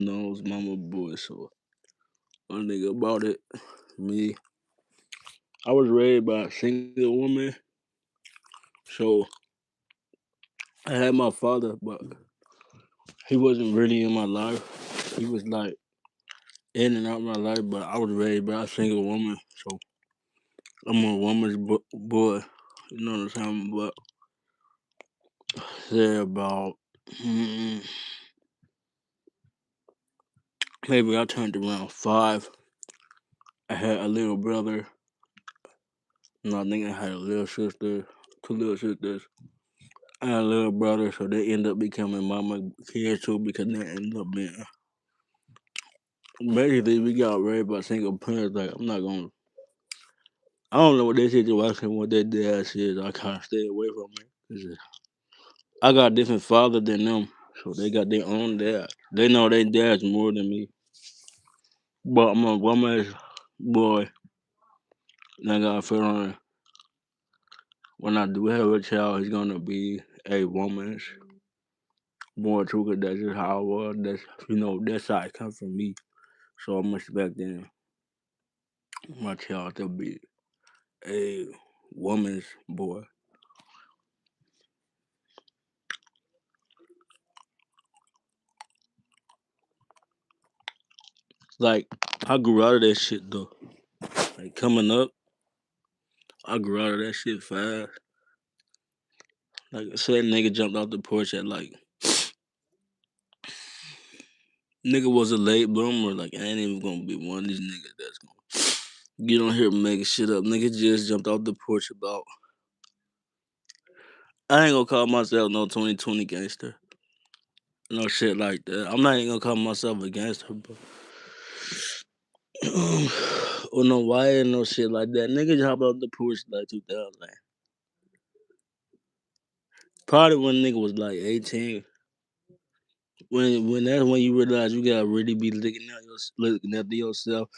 knows mama boy, so a nigga about it. Me, I was raised by a single woman, so I had my father, but he wasn't really in my life. He was like in and out of my life, but I was raised by a single woman, so I'm a woman's boy. You know what I'm saying? But say about mm, maybe I turned around 5. I had a little brother, and I think I had a little sister, 2 little sisters. I had a little brother, so they end up becoming mama kids too because they ended up being. Basically, we got raised by single parents. Like I'm not gonna. I don't know what their situation, what their dad is. I kind of stay away from it. 'Cause I got a different father than them, so they got their own dad. They know their dad's more than me. But I'm a woman's boy, and I got a feeling when I do have a child, he's gonna be a woman's boy too. Cause that's just how I was. That's how it come from me. So I'm expecting my child to be a woman's boy. Like I grew out of that shit though. Like coming up, I grew out of that shit fast. Like I said, nigga jumped off the porch at like nigga was a late bloomer. Like I ain't even gonna be one of these niggas that's gonna get on here making shit up. Nigga just jumped off the porch about. I ain't gonna call myself no 2020 gangster. No shit like that. I'm not even gonna call myself a gangster, but or no wire, no shit like that. Nigga just hopped off the porch like 2000. Probably when nigga was like 18. When that's when you realize you gotta really be looking after yourself.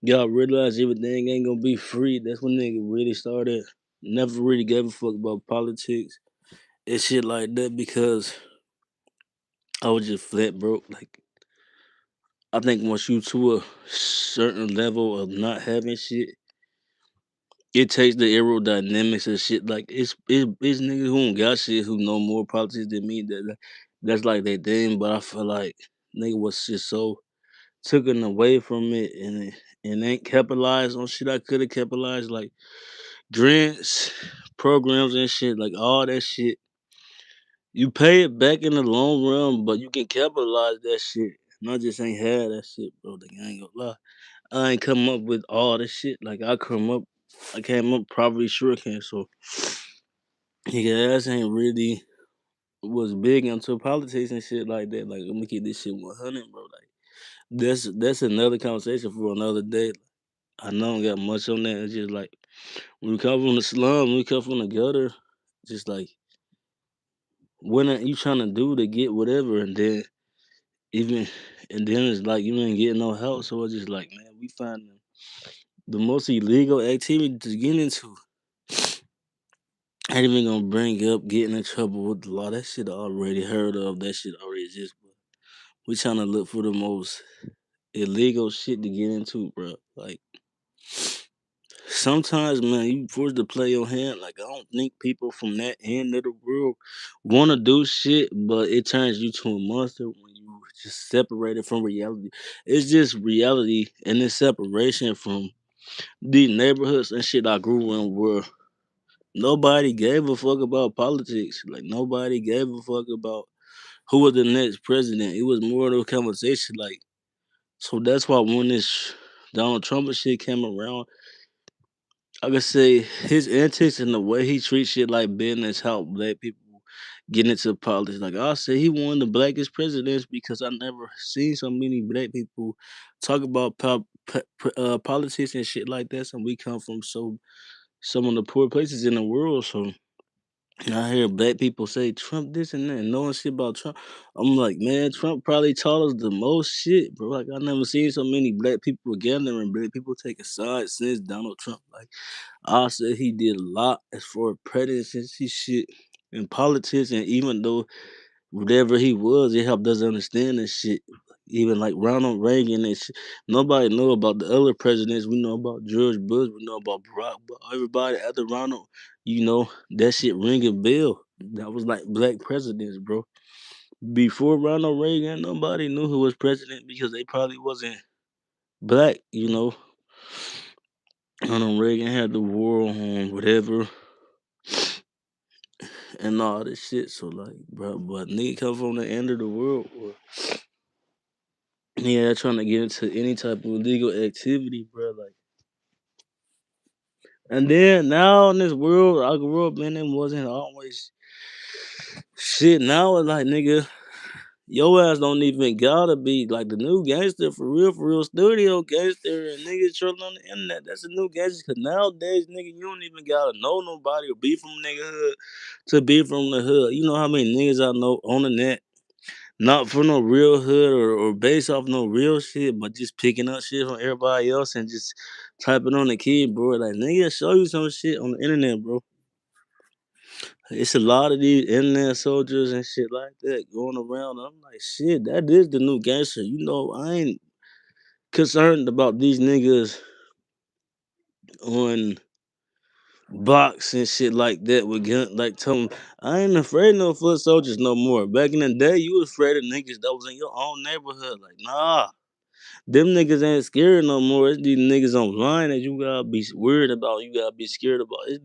You gotta realize everything ain't gonna be free. That's when nigga really started. Never really gave a fuck about politics and shit like that because I was just flat broke. Like I think once you to a certain level of not having shit, it takes the aerodynamics and shit. Like it's niggas who don't got shit who know more politics than me. That's like they thing. But I feel like nigga was just so taken away from it and ain't capitalized on shit I could have capitalized like grants, programs and shit. Like all that shit. You pay it back in the long run, but you can capitalize that shit. And I just ain't had that shit, bro. Like, I ain't gonna lie. I ain't come up with all this shit. Like I came up probably shuriken. So nigga ass ain't really was big into politics and shit like that. Like let me keep this shit 100, bro. Like that's another conversation for another day. I know I don't got much on that. It's just like when we come from the slum, when we come from the gutter, just like what are you trying to do to get whatever, and then even and then it's like you ain't getting no help. So it's just like man, we find the most illegal activity to get into. I ain't even gonna bring up getting in trouble with the law. That shit already heard of. That shit already exists. But we trying to look for the most illegal shit to get into, bro. Like sometimes, man, you forced to play your hand. Like I don't think people from that end of the world want to do shit, but it turns you to a monster when you just separated from reality. It's just reality and this separation from these neighborhoods and shit I grew in where nobody gave a fuck about politics. Like nobody gave a fuck about who was the next president. It was more of a conversation. Like so that's why when this Donald Trump and shit came around, I could say his antics and the way he treats shit like business help black people get into politics. Like I say, he one of the blackest presidents because I never seen so many black people talk about politics and shit like that. And we come from some of the poor places in the world, so I hear black people say Trump this and that, and knowing shit about Trump. I'm like, man, Trump probably taught us the most shit, bro. Like I never seen so many black people gathering, black people take a side since Donald Trump. Like I said, he did a lot as for presidency shit in politics, and even though whatever he was, it helped us understand this shit. even like Ronald Reagan and shit. Nobody know about the other presidents. We know about George Bush. We know about Barack. But everybody after Ronald, that shit ring a bell. That was like black presidents, bro. Before Ronald Reagan, nobody knew who was president because they probably wasn't black. Ronald Reagan had the war on whatever and all this shit. So like, bro, but nigga come from the end of the world, or yeah, trying to get into any type of illegal activity, bro. Like, and then now in this world I grew up in, it wasn't always shit. Now it's like, nigga, your ass don't even gotta be like the new gangster for real studio gangster and niggas trolling on the internet. That's a new gangster. Cause nowadays, nigga, you don't even gotta know nobody or be from nigga hood to be from the hood. You know how many niggas I know on the net, not from no real hood or based off no real shit, but just picking up shit from everybody else and just typing on the keyboard. Like, nigga, show you some shit on the internet, bro. It's a lot of these internet soldiers and shit like that going around. I'm like, shit, that is the new gangster. I ain't concerned about these niggas on box and shit like that with gun. Like, tell 'em, I ain't afraid of no foot soldiers no more. Back in the day, you was afraid of niggas that was in your own neighborhood. Like, nah, them niggas ain't scared no more. It's these niggas online that you gotta be worried about. You gotta be scared about. It's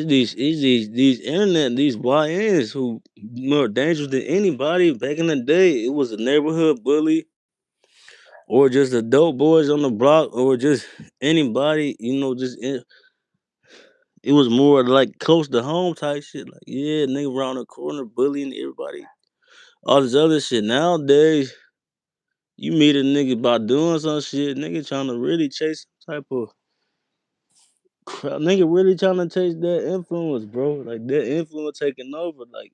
these internet, these YNs who more dangerous than anybody. Back in the day, it was a neighborhood bully or just the dope boys on the block or just anybody, it was more like close to home type shit. Like, yeah, nigga around the corner bullying everybody. All this other shit. Nowadays, you meet a nigga by doing some shit, nigga trying to really chase some type of crowd. Nigga really trying to chase that influence, bro. Like that influence taking over. Like,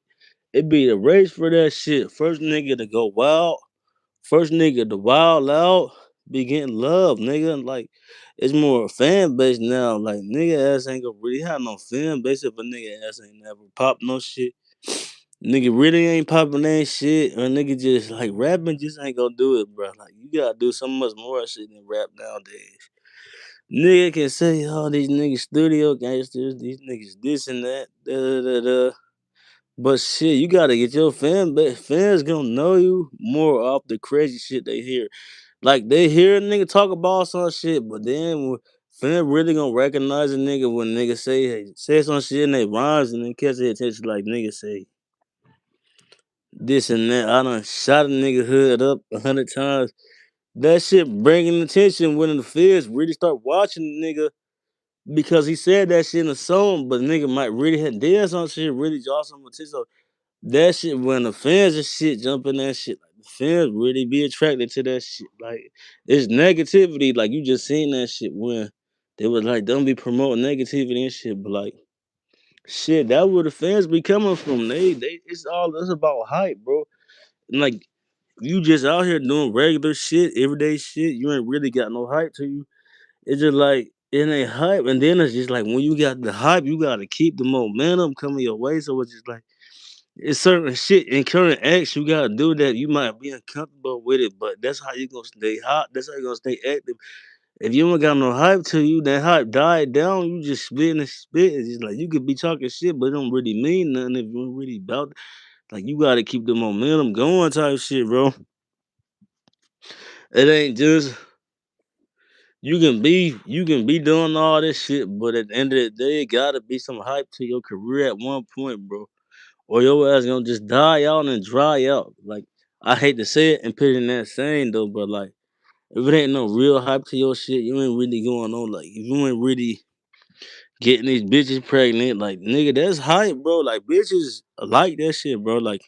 it be a race for that shit. First nigga to go wild. First nigga to wild out. Be getting love, nigga. Like, it's more fan base now. Like, nigga ass ain't gonna really have no fan base if a nigga ass ain't never popped no shit. Nigga really ain't popping that shit. Or nigga just like rapping just ain't gonna do it, bro. Like, you gotta do so much more shit than rap nowadays. Nigga can say, oh, these niggas studio gangsters, these niggas this and that, da da da da. But shit, you gotta get your fan base. Fans gonna know you more off the crazy shit they hear. Like, they hear a nigga talk about some shit, but then fans really gonna recognize a nigga when nigga say some shit and they rhymes and then catch their attention like nigga say this and that. I done shot a nigga hood up 100 times. That shit bringing attention when the feds really start watching the nigga because he said that shit in a song, but nigga might really have did some shit, really draw some attention. So that shit, when the fans and shit jump in that shit, like the fans really be attracted to that shit. Like, it's negativity. Like, you just seen that shit when they was like, don't be promoting negativity and shit. But like, shit, that where the fans be coming from. It's about hype, bro. And like, you just out here doing regular shit, everyday shit. You ain't really got no hype to you. It's just like it ain't hype, and then it's just like when you got the hype, you gotta keep the momentum coming your way. So it's just like it's certain shit in current acts you gotta do that you might be uncomfortable with it, but that's how you gonna stay hot. That's how you gonna stay active. If you ain't got no hype to you, that hype died down. You just spitting and spit. It's just like you could be talking shit, but it don't really mean nothing if you ain't really about. Like, you gotta keep the momentum going, type shit, bro. It ain't just you can be doing all this shit, but at the end of the day, it gotta be some hype to your career at one point, bro. Or your ass gonna just die out and dry out. Like, I hate to say it and put it in that saying though, but like, if it ain't no real hype to your shit, you ain't really going on. Like, if you ain't really getting these bitches pregnant, like, nigga, that's hype, bro. Like, bitches like that shit, bro. Like,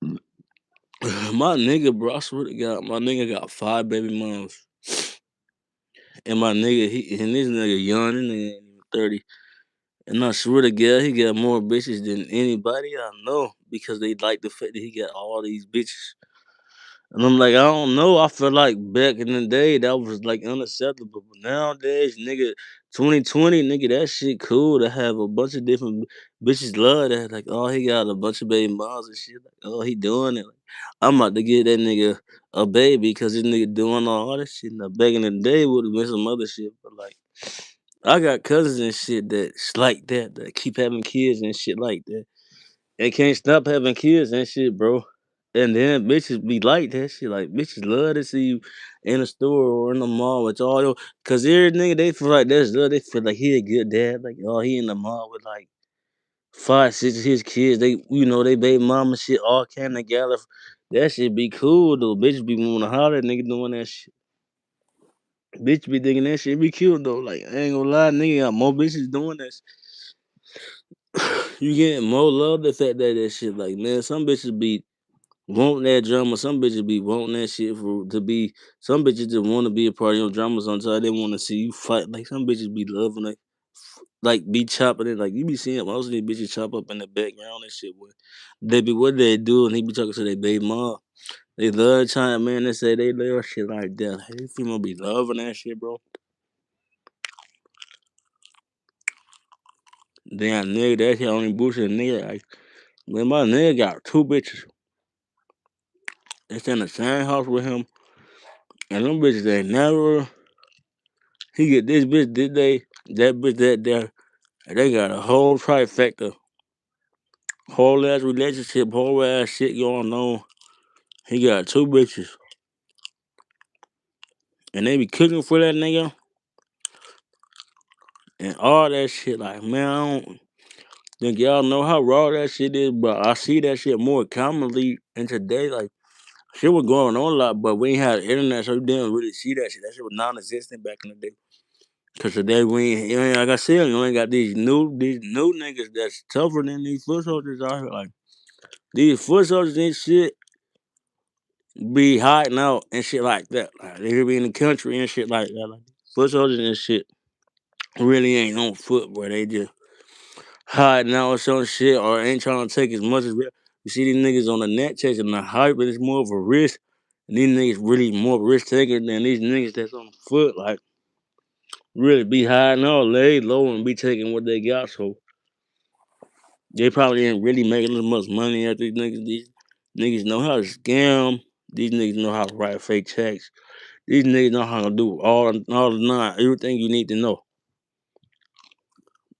my nigga, bro, I swear to God, my nigga got 5 baby moms. And my nigga, and this nigga young, this nigga ain't even 30. And I swear to God, he got more bitches than anybody I know because they like the fact that he got all these bitches. And I'm like, I don't know. I feel like back in the day that was like unacceptable. But nowadays, nigga, 2020, nigga, that shit cool to have a bunch of different bitches love that. Like, oh, he got a bunch of baby moms and shit. Like, oh, he doing it. Like, I'm about to get that nigga a baby because this nigga doing all that shit. Now, back in the day, would have been some other shit. But like, I got cousins and shit that's like that, that keep having kids and shit like that. And can't stop having kids and shit, bro. And then bitches be like that shit. Like bitches love to see you in the store or in the mall with all your cause every nigga they feel like that's love. They feel like he a good dad. Like, oh, he in the mall with like 5, 6 of his kids. They they baby mama shit all came together. That shit be cool though. Bitches be wanna holler at nigga doing that shit. Bitch be thinking that shit be cute though. Like I ain't gonna lie, nigga got more bitches doing that. You getting more love the fact that shit. Like man, some bitches be want that drama. Some bitches be wanting that shit for to be. Some bitches just want to be a part of your drama. Sometimes they want to see you fight. Like some bitches be loving it, like be chopping it. Like you be seeing most of these bitches chop up in the background and shit. Where they be what they do, and he be talking to their baby mom. They love China man. They say they love shit like that. Hey, female be loving that shit, bro. Damn nigga, that shit only bullshit nigga. Like man, my nigga got 2 bitches. That's in the same house with him, and them bitches ain't never. He get this bitch this day, that bitch that there. And they got a whole trifecta, whole ass relationship, whole ass shit going on. He got 2 bitches, and they be cooking for that nigga and all that shit. Like man, I don't think y'all know how raw that shit is, but I see that shit more commonly in today. Like shit was going on a lot, but we ain't had the internet, so we didn't really see that shit. That shit was non-existent back in the day. Cause today we ain't, like I said, you ain't got these new niggas that's tougher than these foot soldiers out here. Like these foot soldiers and shit be hiding out and shit like that. Like they be in the country and shit like that. Like foot soldiers and shit really ain't on foot, bro. They just hiding out or some shit or ain't trying to take as much as you see these niggas on the net chasing the hype, but it's more of a risk. And these niggas really more risk taker than these niggas that's on foot. Like really be hiding out, lay low and be taking what they got. So they probably ain't really making as much money as these niggas. These niggas know how to scam. These niggas know how to write fake checks. These niggas know how to do all the nine, everything you need to know.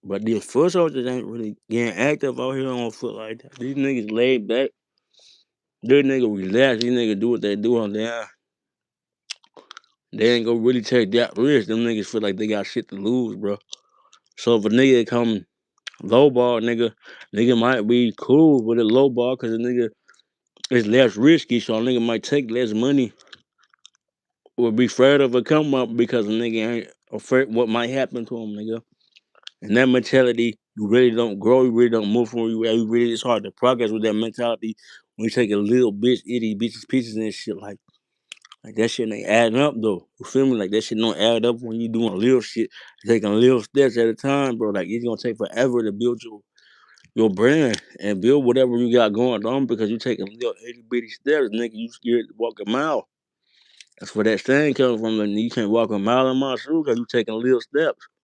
But these foot soldiers ain't really getting active out here on foot like that. These niggas laid back. These niggas relax. These niggas do what they do on there. They ain't gonna really take that risk. Them niggas feel like they got shit to lose, bro. So if a nigga come low ball, nigga might be cool with a low ball because the nigga is less risky. So a nigga might take less money or be afraid of a come up because a nigga ain't afraid what might happen to him, nigga. And that mentality, you really don't grow, you really don't move from where you at. You really, it's hard to progress with that mentality when you take a little bitch, itty bitches pieces and shit. Like that shit ain't adding up though. You feel me? Like that shit don't add up when you doing little shit, taking little steps at a time, bro. Like it's gonna take forever to build your brand and build whatever you got going on because you taking little itty bitty steps, nigga. You scared to walk a mile. That's where that saying comes from. And you can't walk a mile in my shoe because you taking little steps.